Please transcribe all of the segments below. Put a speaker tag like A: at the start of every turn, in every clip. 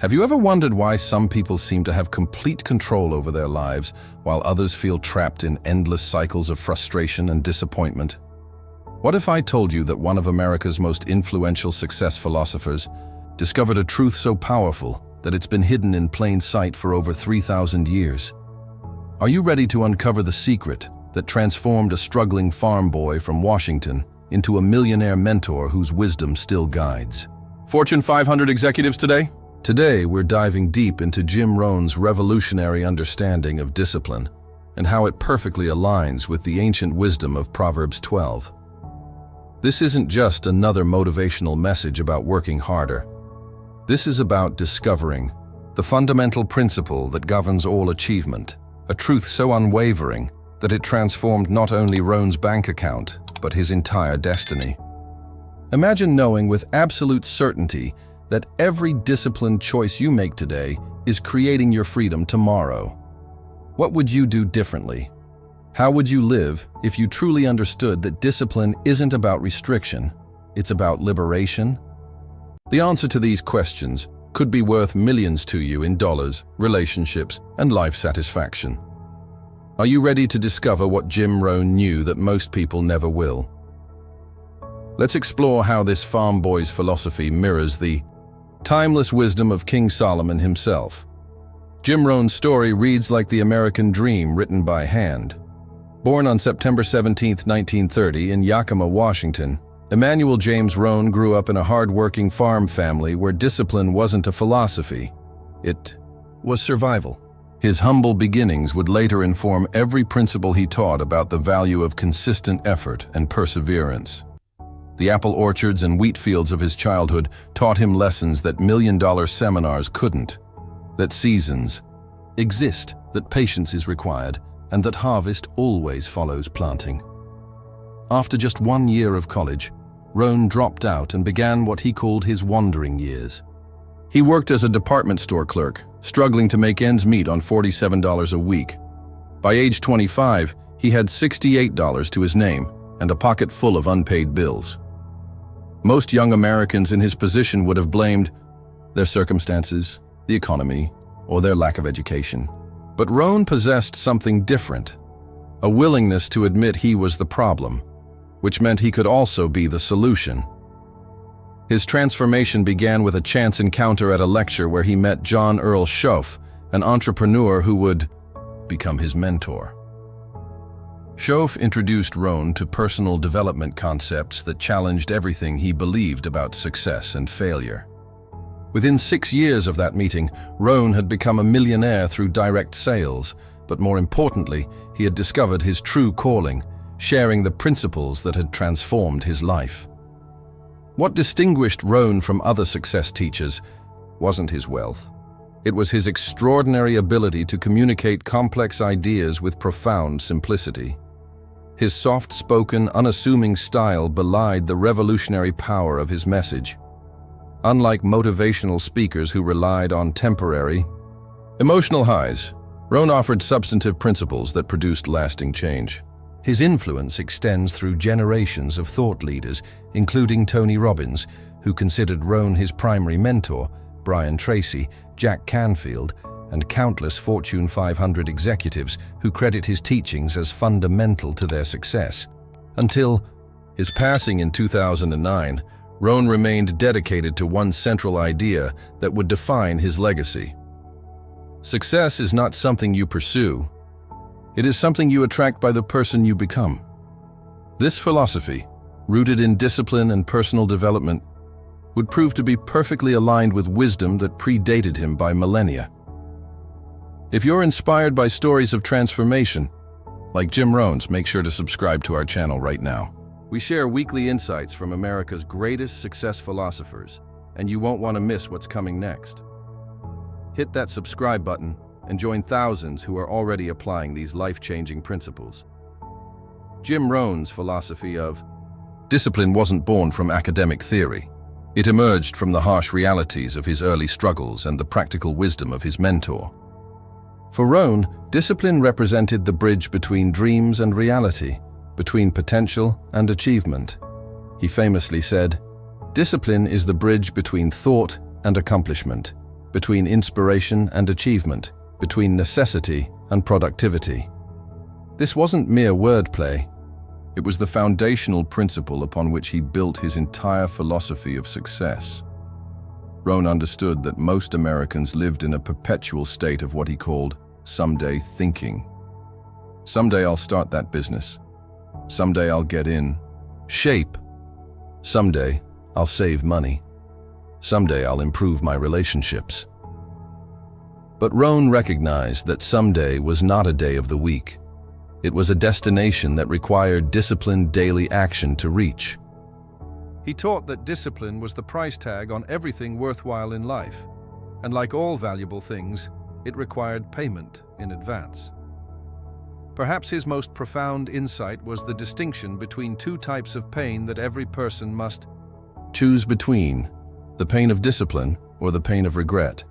A: Have you ever wondered why some people seem to have complete control over their lives, while others feel trapped in endless cycles of frustration and disappointment? What if I told you that one of America's most influential success philosophers discovered a truth so powerful that it's been hidden in plain sight for over 3,000 years? Are you ready to uncover the secret that transformed a struggling farm boy from Washington into a millionaire mentor whose wisdom still guides? Fortune 500 executives today? Today, we're diving deep into Jim Rohn's revolutionary understanding of discipline and how it perfectly aligns with the ancient wisdom of Proverbs 12. This isn't just another motivational message about working harder. This is about discovering the fundamental principle that governs all achievement, a truth so unwavering that it transformed not only Rohn's bank account, but his entire destiny. Imagine knowing with absolute certainty that every disciplined choice you make today is creating your freedom tomorrow. What would you do differently? How would you live if you truly understood that discipline isn't about restriction, it's about liberation? The answer to these questions could be worth millions to you in dollars, relationships, and life satisfaction. Are you ready to discover what Jim Rohn knew that most people never will? Let's explore how this farm boy's philosophy mirrors the timeless wisdom of King Solomon himself. Jim Rohn's story reads like the American dream written by hand. Born on September 17, 1930 in Yakima, Washington, Emmanuel James Rohn grew up in a hard-working farm family where discipline wasn't a philosophy. It was survival. His humble beginnings would later inform every principle he taught about the value of consistent effort and perseverance. The apple orchards and wheat fields of his childhood taught him lessons that million-dollar seminars couldn't, that seasons exist, that patience is required, and that harvest always follows planting. After just 1 year of college, Rohn dropped out and began what he called his wandering years. He worked as a department store clerk, struggling to make ends meet on $47 a week. By age 25, he had $68 to his name and a pocket full of unpaid bills. Most young Americans in his position would have blamed their circumstances, the economy, or their lack of education. But Rohn possessed something different, a willingness to admit he was the problem, which meant he could also be the solution. His transformation began with a chance encounter at a lecture where he met John Earl Schoaf, an entrepreneur who would become his mentor. Schoaf introduced Rohn to personal development concepts that challenged everything he believed about success and failure. Within 6 years of that meeting, Rohn had become a millionaire through direct sales, but more importantly, he had discovered his true calling, sharing the principles that had transformed his life. What distinguished Rohn from other success teachers wasn't his wealth. It was his extraordinary ability to communicate complex ideas with profound simplicity. His soft-spoken, unassuming style belied the revolutionary power of his message. Unlike motivational speakers who relied on temporary, emotional highs, Rohn offered substantive principles that produced lasting change. His influence extends through generations of thought leaders, including Tony Robbins, who considered Rohn his primary mentor, Brian Tracy, Jack Canfield, and countless Fortune 500 executives who credit his teachings as fundamental to their success. Until his passing in 2009, Rohn remained dedicated to one central idea that would define his legacy. Success is not something you pursue. It is something you attract by the person you become. This philosophy, rooted in discipline and personal development, would prove to be perfectly aligned with wisdom that predated him by millennia. If you're inspired by stories of transformation, like Jim Rohn's, make sure to subscribe to our channel right now. We share weekly insights from America's greatest success philosophers, and you won't want to miss what's coming next. Hit that subscribe button and join thousands who are already applying these life-changing principles. Jim Rohn's philosophy of discipline wasn't born from academic theory. It emerged from the harsh realities of his early struggles and the practical wisdom of his mentor. For Rohn, discipline represented the bridge between dreams and reality, between potential and achievement. He famously said, "Discipline is the bridge between thought and accomplishment, between inspiration and achievement, between necessity and productivity. This wasn't mere wordplay. It was the foundational principle upon which he built his entire philosophy of success. Rohn understood that most Americans lived in a perpetual state of what he called someday thinking. Someday I'll start that business. Someday I'll get in shape. Someday I'll save money. Someday I'll improve my relationships. But Rohn recognized that someday was not a day of the week. It was a destination that required disciplined daily action to reach. He taught that discipline was the price tag on everything worthwhile in life, and like all valuable things, it required payment in advance. Perhaps his most profound insight was the distinction between two types of pain that every person must choose between: the pain of discipline or the pain of regret.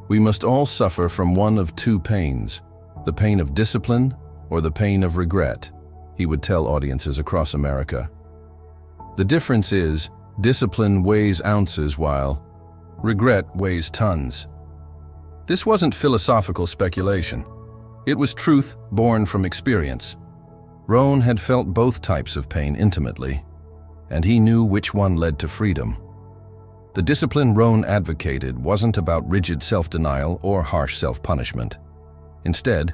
A: We must all suffer from one of two pains: the pain of discipline or the pain of regret, he would tell audiences across America. The difference is, discipline weighs ounces while regret weighs tons. This wasn't philosophical speculation. It was truth born from experience. Rohn had felt both types of pain intimately, and he knew which one led to freedom. The discipline Rohn advocated wasn't about rigid self-denial or harsh self-punishment. Instead,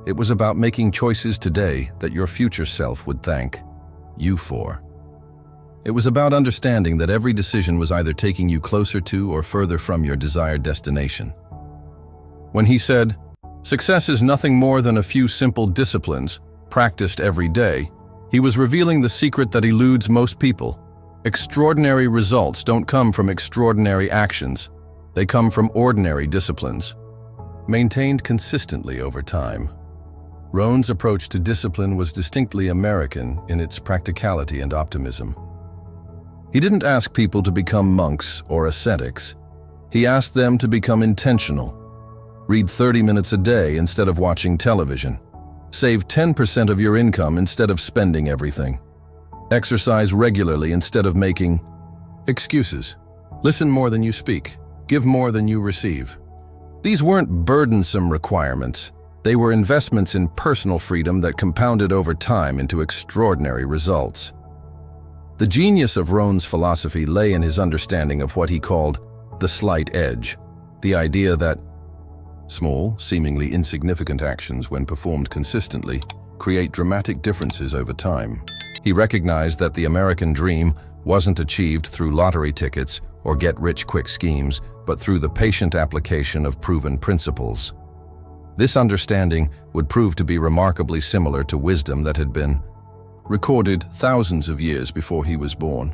A: it was about making choices today that your future self would thank you for. It was about understanding that every decision was either taking you closer to or further from your desired destination. When he said, "Success is nothing more than a few simple disciplines practiced every day," he was revealing the secret that eludes most people. Extraordinary results don't come from extraordinary actions. They come from ordinary disciplines, maintained consistently over time. Rohn's approach to discipline was distinctly American in its practicality and optimism. He didn't ask people to become monks or ascetics. He asked them to become intentional. Read 30 minutes a day instead of watching television. Save 10% of your income instead of spending everything. Exercise regularly instead of making excuses. Listen more than you speak. Give more than you receive. These weren't burdensome requirements. They were investments in personal freedom that compounded over time into extraordinary results. The genius of Rohn's philosophy lay in his understanding of what he called the slight edge, the idea that small, seemingly insignificant actions, when performed consistently, create dramatic differences over time. He recognized that the American dream wasn't achieved through lottery tickets or get-rich-quick schemes, but through the patient application of proven principles. This understanding would prove to be remarkably similar to wisdom that had been recorded thousands of years before he was born.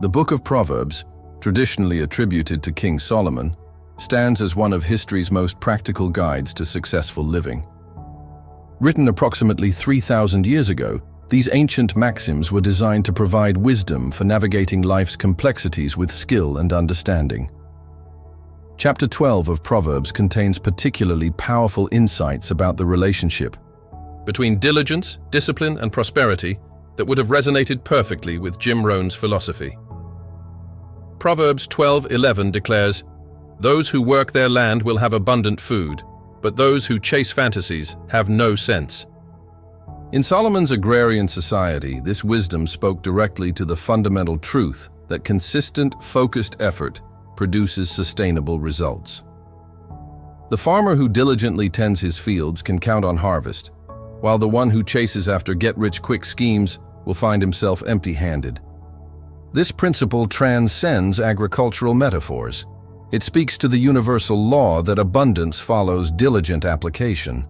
A: The Book of Proverbs, traditionally attributed to King Solomon, stands as one of history's most practical guides to successful living. Written approximately 3,000 years ago, these ancient maxims were designed to provide wisdom for navigating life's complexities with skill and understanding. Chapter 12 of Proverbs contains particularly powerful insights about the relationship between diligence, discipline, and prosperity that would have resonated perfectly with Jim Rohn's philosophy. Proverbs 12:11 declares, "Those who work their land will have abundant food, but those who chase fantasies have no sense." In Solomon's agrarian society, this wisdom spoke directly to the fundamental truth that consistent, focused effort produces sustainable results. The farmer who diligently tends his fields can count on harvest, while the one who chases after get-rich-quick schemes will find himself empty-handed. This principle transcends agricultural metaphors. It speaks to the universal law that abundance follows diligent application.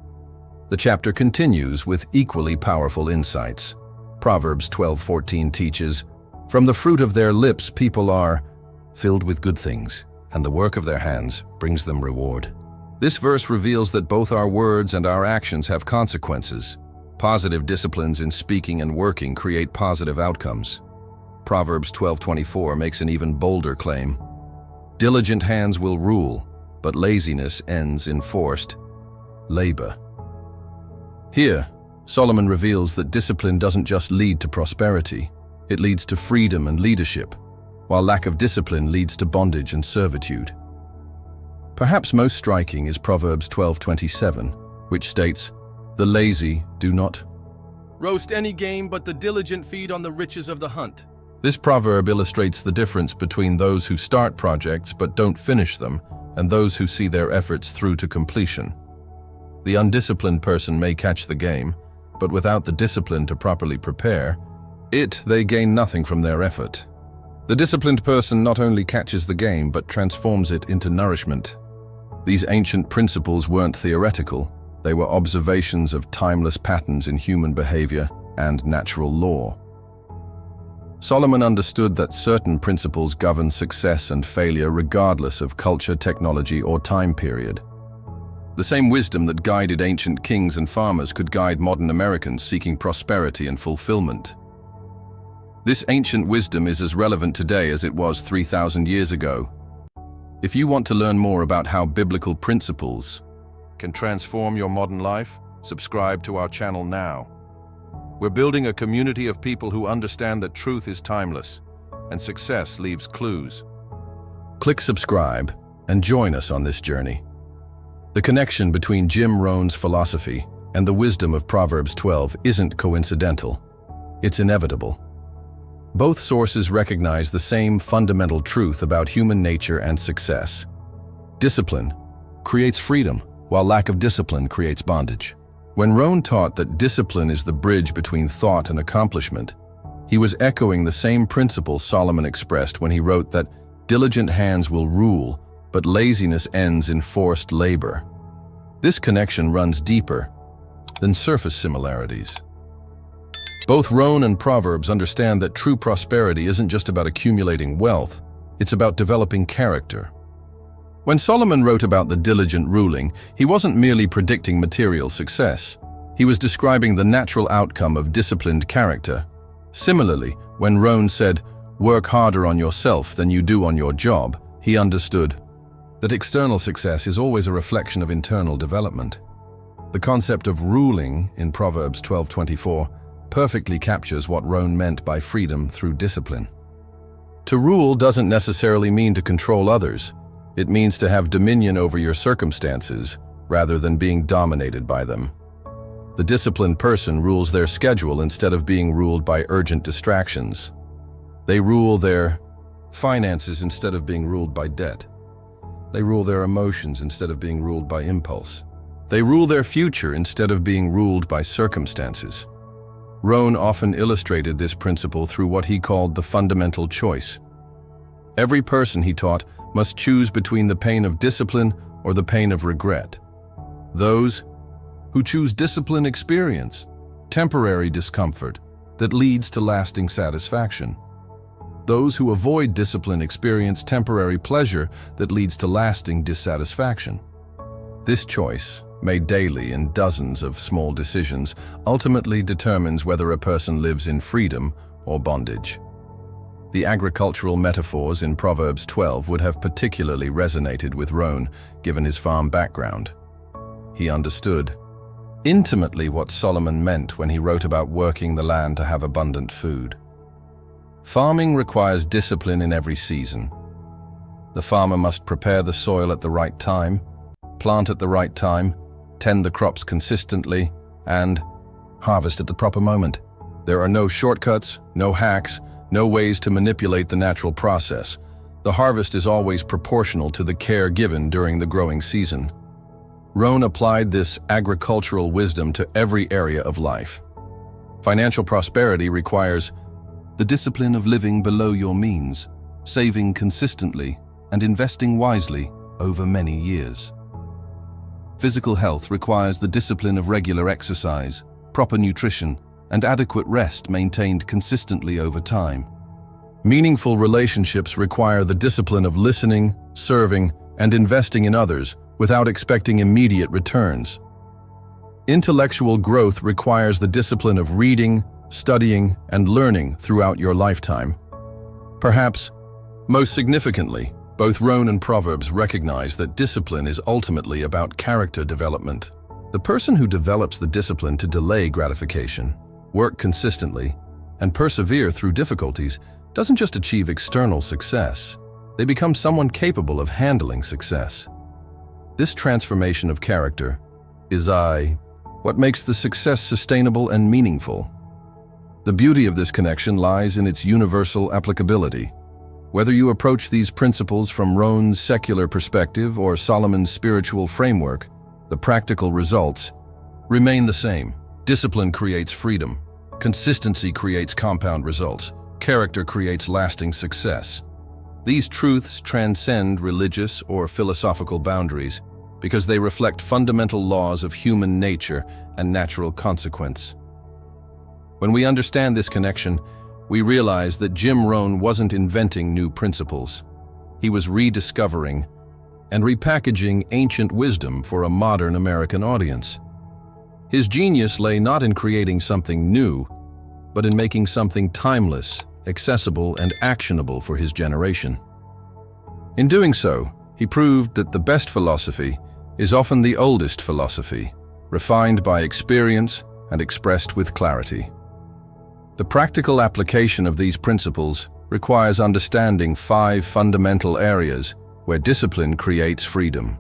A: The chapter continues with equally powerful insights. Proverbs 12:14 teaches, "From the fruit of their lips people are filled with good things, and the work of their hands brings them reward." This verse reveals that both our words and our actions have consequences. Positive disciplines in speaking and working create positive outcomes. Proverbs 12:24 makes an even bolder claim. "Diligent hands will rule, but laziness ends in forced labor." Here, Solomon reveals that discipline doesn't just lead to prosperity, it leads to freedom and leadership, while lack of discipline leads to bondage and servitude. Perhaps most striking is Proverbs 12:27, which states, "The lazy do not roast any game, but the diligent feed on the riches of the hunt." This proverb illustrates the difference between those who start projects but don't finish them and those who see their efforts through to completion. The undisciplined person may catch the game, but without the discipline to properly prepare they gain nothing from their effort. The disciplined person not only catches the game but transforms it into nourishment. These ancient principles weren't theoretical, they were observations of timeless patterns in human behavior and natural law. Solomon understood that certain principles govern success and failure regardless of culture, technology, or time period. The same wisdom that guided ancient kings and farmers could guide modern Americans seeking prosperity and fulfillment. This ancient wisdom is as relevant today as it was 3,000 years ago. If you want to learn more about how biblical principles can transform your modern life, subscribe to our channel now. We're building a community of people who understand that truth is timeless and success leaves clues. Click subscribe and join us on this journey. The connection between Jim Rohn's philosophy and the wisdom of Proverbs 12 isn't coincidental. It's inevitable. Both sources recognize the same fundamental truth about human nature and success. Discipline creates freedom, while lack of discipline creates bondage. When Rohn taught that discipline is the bridge between thought and accomplishment, he was echoing the same principle Solomon expressed when he wrote that diligent hands will rule, but laziness ends in forced labor. This connection runs deeper than surface similarities. Both Rohn and Proverbs understand that true prosperity isn't just about accumulating wealth, it's about developing character. When Solomon wrote about the diligent ruling, he wasn't merely predicting material success. He was describing the natural outcome of disciplined character. Similarly, when Rohn said, "Work harder on yourself than you do on your job," he understood that external success is always a reflection of internal development. The concept of ruling in Proverbs 12:24 perfectly captures what Rohn meant by freedom through discipline. To rule doesn't necessarily mean to control others. It means to have dominion over your circumstances rather than being dominated by them. The disciplined person rules their schedule instead of being ruled by urgent distractions. They rule their finances instead of being ruled by debt. They rule their emotions instead of being ruled by impulse. They rule their future instead of being ruled by circumstances. Rohn often illustrated this principle through what he called the fundamental choice. Every person, he taught, must choose between the pain of discipline or the pain of regret. Those who choose discipline experience temporary discomfort that leads to lasting satisfaction. Those who avoid discipline experience temporary pleasure that leads to lasting dissatisfaction. This choice, made daily in dozens of small decisions, ultimately determines whether a person lives in freedom or bondage. The agricultural metaphors in Proverbs 12 would have particularly resonated with Rohn, given his farm background. He understood intimately what Solomon meant when he wrote about working the land to have abundant food. Farming requires discipline in every season. The farmer must prepare the soil at the right time, plant at the right time, tend the crops consistently, and harvest at the proper moment. There are no shortcuts, no hacks, no ways to manipulate the natural process. The harvest is always proportional to the care given during the growing season. Rohn applied this agricultural wisdom to every area of life. Financial prosperity requires the discipline of living below your means, saving consistently, and investing wisely over many years. Physical health requires the discipline of regular exercise, proper nutrition, and adequate rest maintained consistently over time. Meaningful relationships require the discipline of listening, serving, and investing in others without expecting immediate returns. Intellectual growth requires the discipline of reading, studying, and learning throughout your lifetime. Perhaps, most significantly, both Rohn and Proverbs recognize that discipline is ultimately about character development. The person who develops the discipline to delay gratification, work consistently, and persevere through difficulties doesn't just achieve external success. They become someone capable of handling success. This transformation of character is what makes the success sustainable and meaningful. The beauty of this connection lies in its universal applicability. Whether you approach these principles from Rohn's secular perspective or Solomon's spiritual framework, the practical results remain the same. Discipline creates freedom. Consistency creates compound results. Character creates lasting success. These truths transcend religious or philosophical boundaries because they reflect fundamental laws of human nature and natural consequence. When we understand this connection, we realize that Jim Rohn wasn't inventing new principles. He was rediscovering and repackaging ancient wisdom for a modern American audience. His genius lay not in creating something new, but in making something timeless, accessible, and actionable for his generation. In doing so, he proved that the best philosophy is often the oldest philosophy, refined by experience and expressed with clarity. The practical application of these principles requires understanding 5 fundamental areas where discipline creates freedom.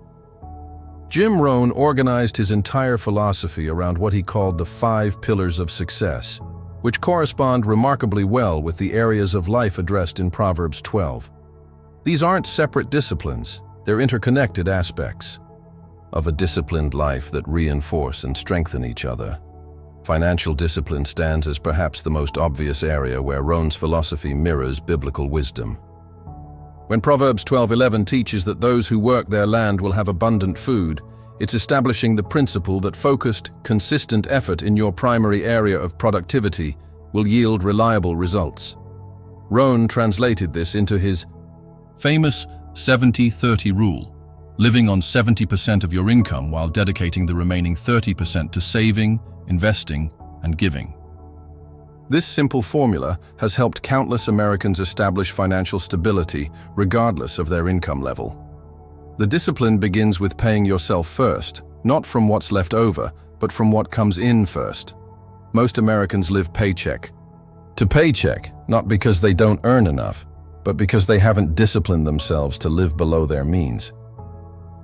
A: Jim Rohn organized his entire philosophy around what he called the 5 pillars of success, which correspond remarkably well with the areas of life addressed in Proverbs 12. These aren't separate disciplines, they're interconnected aspects of a disciplined life that reinforce and strengthen each other. Financial discipline stands as perhaps the most obvious area where Rohn's philosophy mirrors biblical wisdom. When Proverbs 12:11 teaches that those who work their land will have abundant food, it's establishing the principle that focused, consistent effort in your primary area of productivity will yield reliable results. Rohn translated this into his famous 70-30 rule, living on 70% of your income while dedicating the remaining 30% to saving, investing, and giving. This simple formula has helped countless Americans establish financial stability regardless of their income level. The discipline begins with paying yourself first, not from what's left over, but from what comes in first. Most Americans live paycheck to paycheck, not because they don't earn enough, but because they haven't disciplined themselves to live below their means.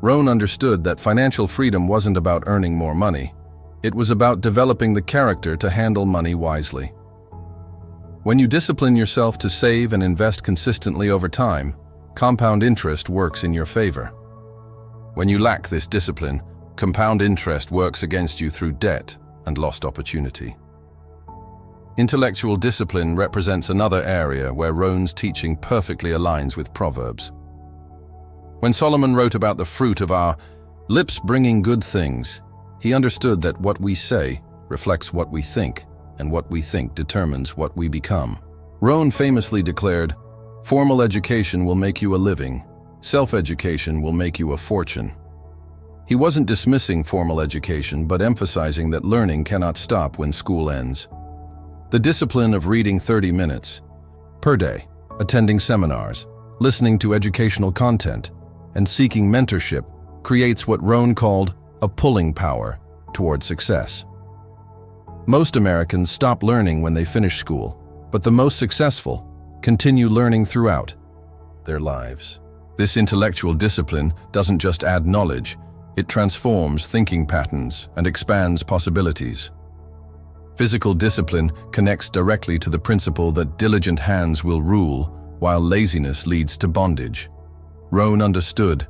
A: Rohn understood that financial freedom wasn't about earning more money. It was about developing the character to handle money wisely. When you discipline yourself to save and invest consistently over time, compound interest works in your favor. When you lack this discipline, compound interest works against you through debt and lost opportunity. Intellectual discipline represents another area where Rohn's teaching perfectly aligns with Proverbs. When Solomon wrote about the fruit of our lips bringing good things, he understood that what we say reflects what we think, and what we think determines what we become. Rohn famously declared, "Formal education will make you a living. Self-education will make you a fortune." He wasn't dismissing formal education, but emphasizing that learning cannot stop when school ends. The discipline of reading 30 minutes per day, attending seminars, listening to educational content, and seeking mentorship creates what Rohn called a pulling power toward success. Most Americans stop learning when they finish school, but the most successful continue learning throughout their lives. This intellectual discipline doesn't just add knowledge, it transforms thinking patterns and expands possibilities. Physical discipline connects directly to the principle that diligent hands will rule, while laziness leads to bondage. Rohn understood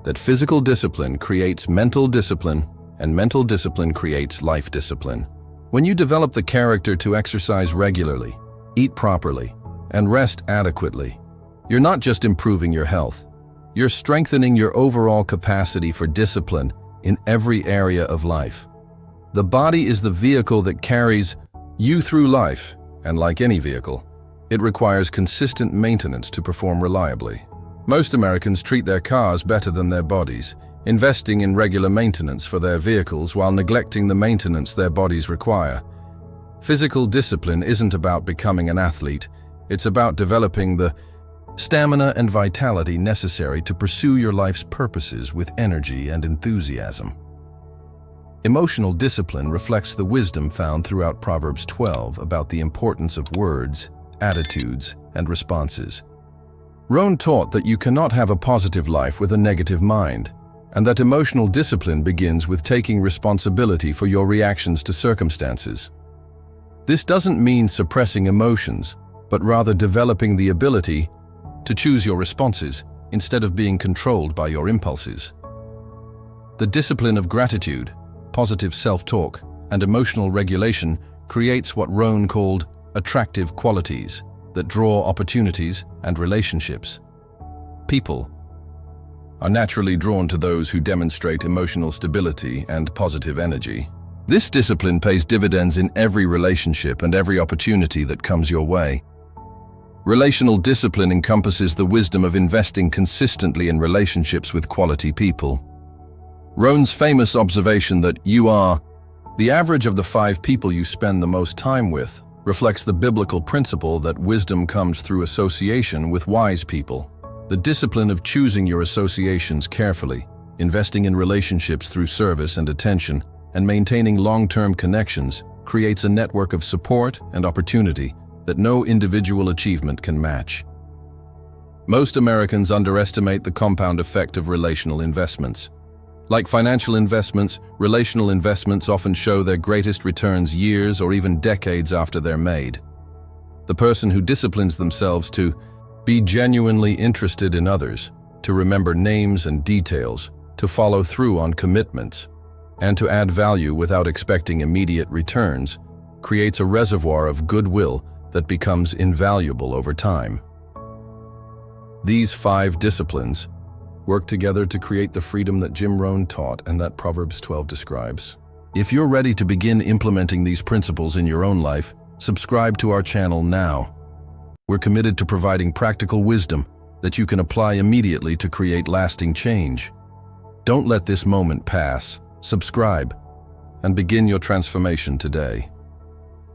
A: that physical discipline creates mental discipline, and mental discipline creates life discipline. When you develop the character to exercise regularly, eat properly, and rest adequately, you're not just improving your health, you're strengthening your overall capacity for discipline in every area of life. The body is the vehicle that carries you through life, and like any vehicle, it requires consistent maintenance to perform reliably. Most Americans treat their cars better than their bodies, investing in regular maintenance for their vehicles while neglecting the maintenance their bodies require. Physical discipline isn't about becoming an athlete, it's about developing the stamina and vitality necessary to pursue your life's purposes with energy and enthusiasm. Emotional discipline reflects the wisdom found throughout Proverbs 12 about the importance of words, attitudes, and responses. Rohn taught that you cannot have a positive life with a negative mind. and that emotional discipline begins with taking responsibility for your reactions to circumstances. This doesn't mean suppressing emotions, but rather developing the ability to choose your responses instead of being controlled by your impulses. The discipline of gratitude, positive self-talk, and emotional regulation creates what Rohn called attractive qualities that draw opportunities and relationships. People are naturally drawn to those who demonstrate emotional stability and positive energy. This discipline pays dividends in every relationship and every opportunity that comes your way. Relational discipline encompasses the wisdom of investing consistently in relationships with quality people. Rohn's famous observation that you are the average of the 5 people you spend the most time with reflects the biblical principle that wisdom comes through association with wise people. The discipline of choosing your associations carefully, investing in relationships through service and attention, and maintaining long-term connections creates a network of support and opportunity that no individual achievement can match. Most Americans underestimate the compound effect of relational investments. Like financial investments, relational investments often show their greatest returns years or even decades after they're made. The person who disciplines themselves to be genuinely interested in others, to remember names and details, to follow through on commitments, and to add value without expecting immediate returns, creates a reservoir of goodwill that becomes invaluable over time. These 5 disciplines work together to create the freedom that Rohn taught and that Proverbs 12 describes. If you're ready to begin implementing these principles in your own life, subscribe to our channel now. We're committed to providing practical wisdom that you can apply immediately to create lasting change. Don't let this moment pass. Subscribe and begin your transformation today.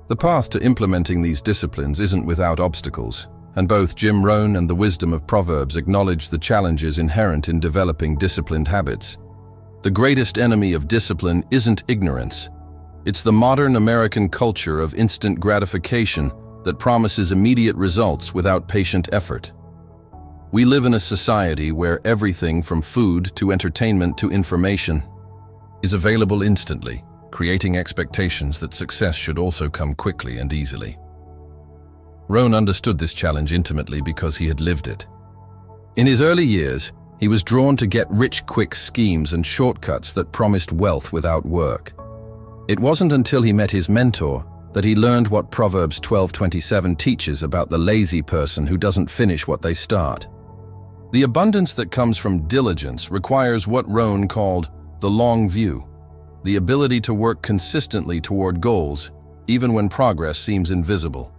A: The path to implementing these disciplines isn't without obstacles, and both Rohn and the wisdom of Proverbs acknowledge the challenges inherent in developing disciplined habits. The greatest enemy of discipline isn't ignorance. It's the modern American culture of instant gratification that promises immediate results without patient effort. We live in a society where everything from food to entertainment to information is available instantly, creating expectations that success should also come quickly and easily. Rohn understood this challenge intimately because he had lived it. In his early years, he was drawn to get-rich-quick schemes and shortcuts that promised wealth without work. It wasn't until he met his mentor that he learned what Proverbs 12:27 teaches about the lazy person who doesn't finish what they start. The abundance that comes from diligence requires what Rohn called the long view, the ability to work consistently toward goals, even when progress seems invisible.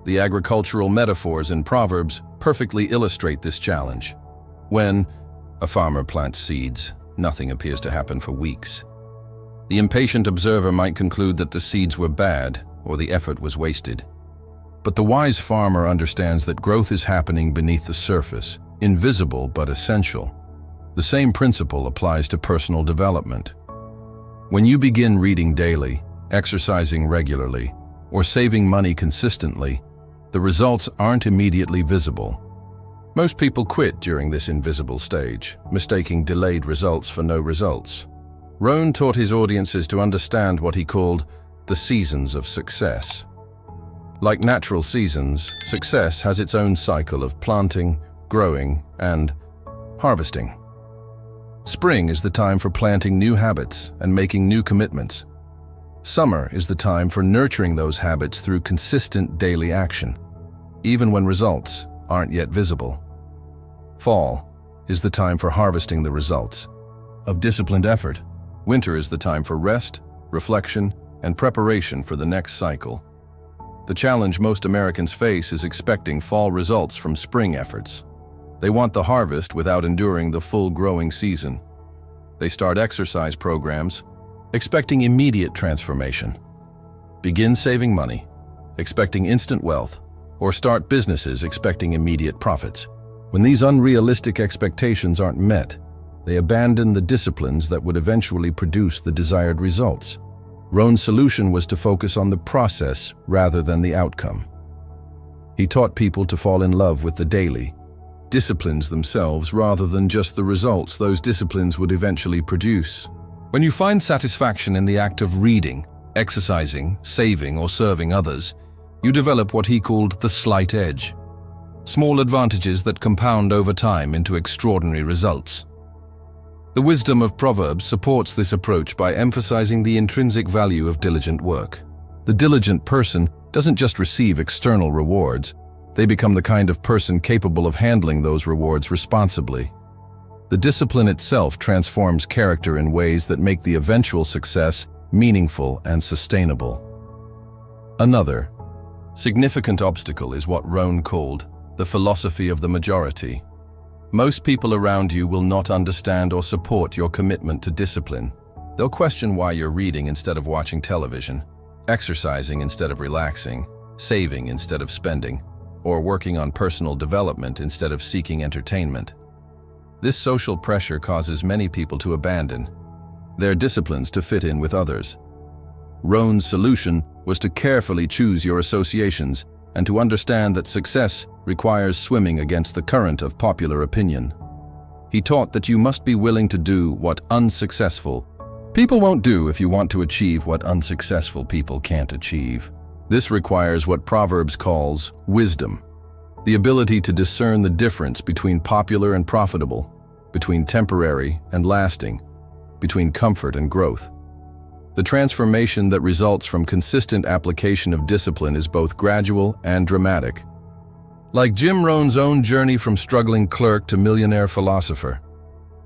A: The agricultural metaphors in Proverbs perfectly illustrate this challenge. When a farmer plants seeds, nothing appears to happen for weeks. The impatient observer might conclude that the seeds were bad or the effort was wasted. But the wise farmer understands that growth is happening beneath the surface, invisible but essential. The same principle applies to personal development. When you begin reading daily, exercising regularly, or saving money consistently, the results aren't immediately visible. Most people quit during this invisible stage, mistaking delayed results for no results. Rohn taught his audiences to understand what he called the seasons of success. Like natural seasons, success has its own cycle of planting, growing, and harvesting. Spring is the time for planting new habits and making new commitments. Summer is the time for nurturing those habits through consistent daily action, even when results aren't yet visible. Fall is the time for harvesting the results of disciplined effort. Winter is the time for rest, reflection, and preparation for the next cycle. The challenge most Americans face is expecting fall results from spring efforts. They want the harvest without enduring the full growing season. They start exercise programs, expecting immediate transformation. Begin saving money, expecting instant wealth, or start businesses expecting immediate profits. When these unrealistic expectations aren't met, they abandon the disciplines that would eventually produce the desired results. Rohn's solution was to focus on the process rather than the outcome. He taught people to fall in love with the daily, disciplines themselves rather than just the results those disciplines would eventually produce. When you find satisfaction in the act of reading, exercising, saving, or serving others, you develop what he called the slight edge. Small advantages that compound over time into extraordinary results. The wisdom of Proverbs supports this approach by emphasizing the intrinsic value of diligent work. The diligent person doesn't just receive external rewards, they become the kind of person capable of handling those rewards responsibly. The discipline itself transforms character in ways that make the eventual success meaningful and sustainable. Another significant obstacle is what Rohn called the philosophy of the majority. Most people around you will not understand or support your commitment to discipline. They'll question why you're reading instead of watching television, exercising instead of relaxing, saving instead of spending, or working on personal development instead of seeking entertainment. This social pressure causes many people to abandon their disciplines to fit in with others. Rohn's solution was to carefully choose your associations and to understand that success requires swimming against the current of popular opinion. He taught that you must be willing to do what unsuccessful people won't do if you want to achieve what unsuccessful people can't achieve. This requires what Proverbs calls wisdom, the ability to discern the difference between popular and profitable, between temporary and lasting, between comfort and growth. The transformation that results from consistent application of discipline is both gradual and dramatic. Like Jim Rohn's own journey from struggling clerk to millionaire philosopher,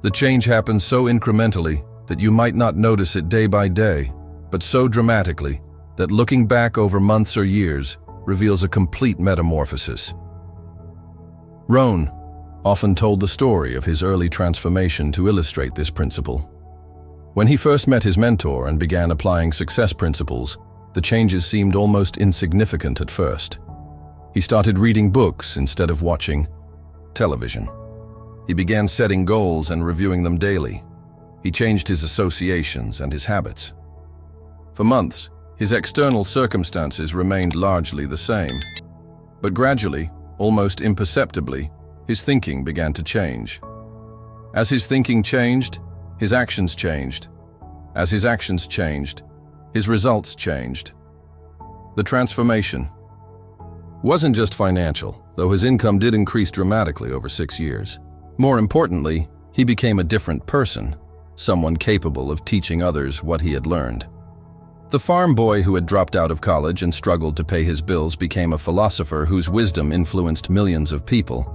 A: the change happens so incrementally that you might not notice it day by day, but so dramatically that looking back over months or years reveals a complete metamorphosis. Rohn often told the story of his early transformation to illustrate this principle. When he first met his mentor and began applying success principles, the changes seemed almost insignificant at first. He started reading books instead of watching television. He began setting goals and reviewing them daily. He changed his associations and his habits. For months, his external circumstances remained largely the same. But gradually, almost imperceptibly, his thinking began to change. As his thinking changed, his actions changed. As his actions changed, his results changed. The transformation wasn't just financial, though his income did increase dramatically over 6 years. More importantly, he became a different person, someone capable of teaching others what he had learned. The farm boy who had dropped out of college and struggled to pay his bills became a philosopher whose wisdom influenced millions of people.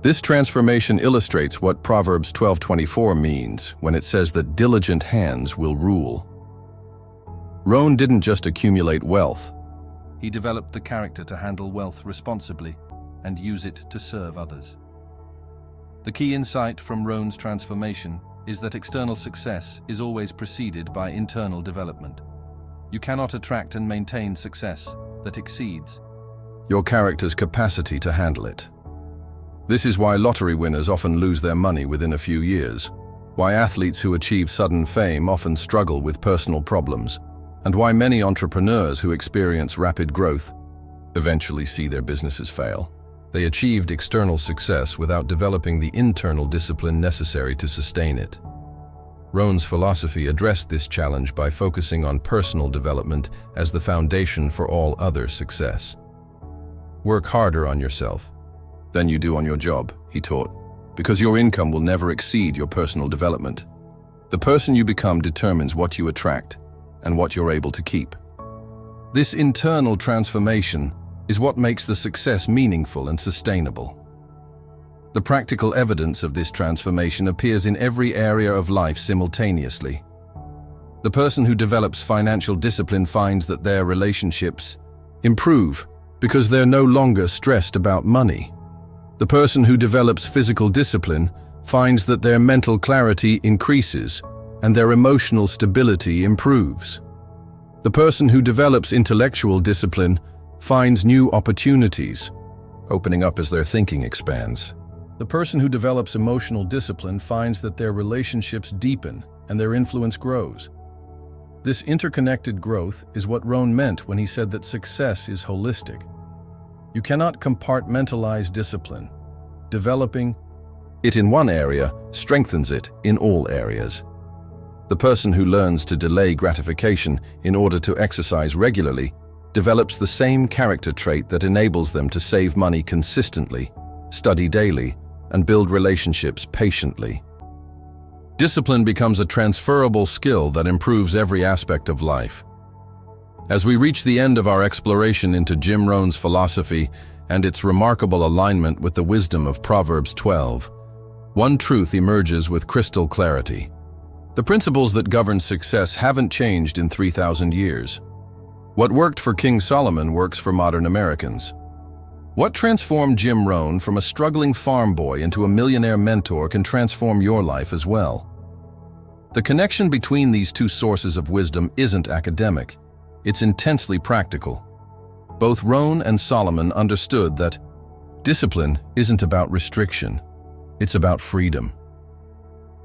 A: This transformation illustrates what Proverbs 12:24 means when it says that diligent hands will rule. Rohn didn't just accumulate wealth. He developed the character to handle wealth responsibly and use it to serve others. The key insight from Rohn's transformation is that external success is always preceded by internal development. You cannot attract and maintain success that exceeds your character's capacity to handle it. This is why lottery winners often lose their money within a few years, why athletes who achieve sudden fame often struggle with personal problems, and why many entrepreneurs who experience rapid growth eventually see their businesses fail. They achieved external success without developing the internal discipline necessary to sustain it. Rohn's philosophy addressed this challenge by focusing on personal development as the foundation for all other success. Work harder on yourself than you do on your job, he taught, because your income will never exceed your personal development. The person you become determines what you attract and what you're able to keep. This internal transformation is what makes the success meaningful and sustainable. The practical evidence of this transformation appears in every area of life simultaneously. The person who develops financial discipline finds that their relationships improve because they're no longer stressed about money. The person who develops physical discipline finds that their mental clarity increases and their emotional stability improves. The person who develops intellectual discipline finds new opportunities, opening up as their thinking expands. The person who develops emotional discipline finds that their relationships deepen and their influence grows. This interconnected growth is what Rohn meant when he said that success is holistic. You cannot compartmentalize discipline. developing it in one area strengthens it in all areas. The person who learns to delay gratification in order to exercise regularly develops the same character trait that enables them to save money consistently, study daily, and build relationships patiently. Discipline becomes a transferable skill that improves every aspect of life. As we reach the end of our exploration into Jim Rohn's philosophy and its remarkable alignment with the wisdom of Proverbs 12, one truth emerges with crystal clarity. The principles that govern success haven't changed in 3,000 years. What worked for King Solomon works for modern Americans. What transformed Jim Rohn from a struggling farm boy into a millionaire mentor can transform your life as well. The connection between these two sources of wisdom isn't academic. It's intensely practical. Both Rohn and Solomon understood that discipline isn't about restriction, it's about freedom.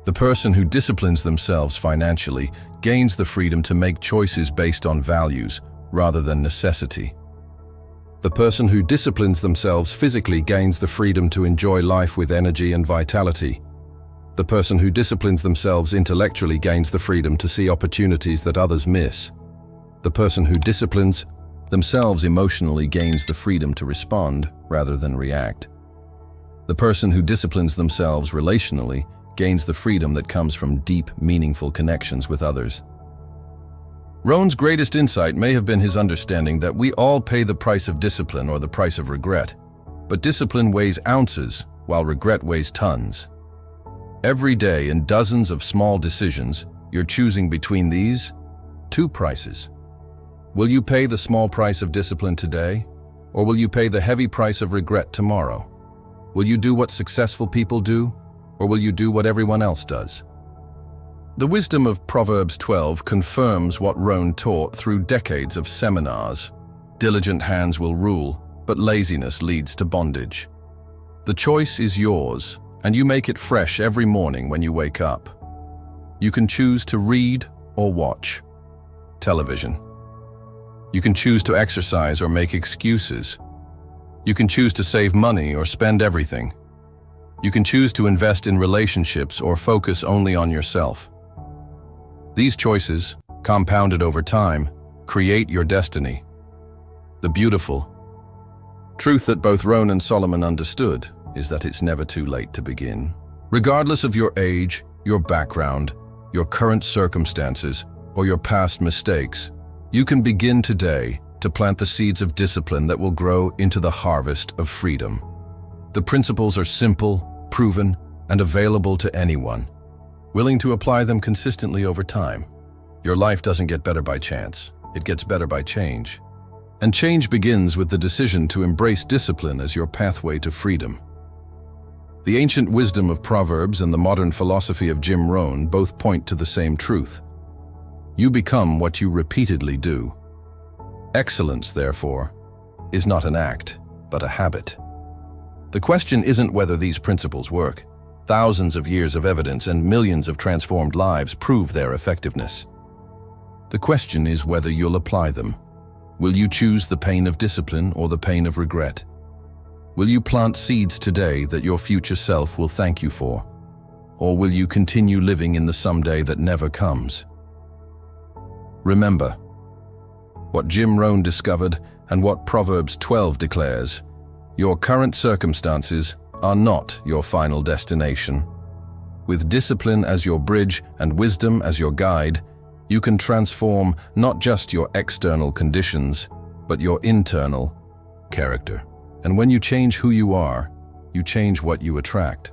A: The person who disciplines themselves financially gains the freedom to make choices based on values rather than necessity. The person who disciplines themselves physically gains the freedom to enjoy life with energy and vitality. The person who disciplines themselves intellectually gains the freedom to see opportunities that others miss. The person who disciplines themselves emotionally gains the freedom to respond rather than react. The person who disciplines themselves relationally gains the freedom that comes from deep, meaningful connections with others. Rohn's greatest insight may have been his understanding that we all pay the price of discipline or the price of regret, but discipline weighs ounces while regret weighs tons. Every day in dozens of small decisions, you're choosing between these two prices. Will you pay the small price of discipline today, or will you pay the heavy price of regret tomorrow? Will you do what successful people do, or will you do what everyone else does? The wisdom of Proverbs 12 confirms what Rohn taught through decades of seminars. Diligent hands will rule, but laziness leads to bondage. The choice is yours, and you make it fresh every morning when you wake up. You can choose to read or watch television. You can choose to exercise or make excuses. You can choose to save money or spend everything. You can choose to invest in relationships or focus only on yourself. These choices, compounded over time, create your destiny. The beautiful truth that both Rohn and Solomon understood is that it's never too late to begin. Regardless of your age, your background, your current circumstances, or your past mistakes, you can begin today to plant the seeds of discipline that will grow into the harvest of freedom. The principles are simple, proven, and available to anyone, willing to apply them consistently over time. Your life doesn't get better by chance, it gets better by change. And change begins with the decision to embrace discipline as your pathway to freedom. The ancient wisdom of Proverbs and the modern philosophy of Jim Rohn both point to the same truth. You become what you repeatedly do. Excellence, therefore, is not an act, but a habit. The question isn't whether these principles work. Thousands of years of evidence and millions of transformed lives prove their effectiveness. The question is whether you'll apply them. Will you choose the pain of discipline or the pain of regret? Will you plant seeds today that your future self will thank you for? Or will you continue living in the someday that never comes? Remember, what Jim Rohn discovered and what Proverbs 12 declares, your current circumstances are not your final destination. With discipline as your bridge and wisdom as your guide, you can transform not just your external conditions, but your internal character. And when you change who you are, you change what you attract.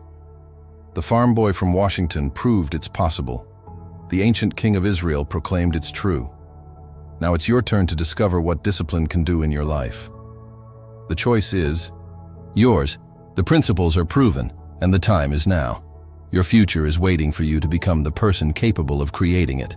A: The farm boy from Washington proved it's possible. The ancient king of Israel proclaimed it's true. Now it's your turn to discover what discipline can do in your life. The choice is yours. The principles are proven, and the time is now. Your future is waiting for you to become the person capable of creating it.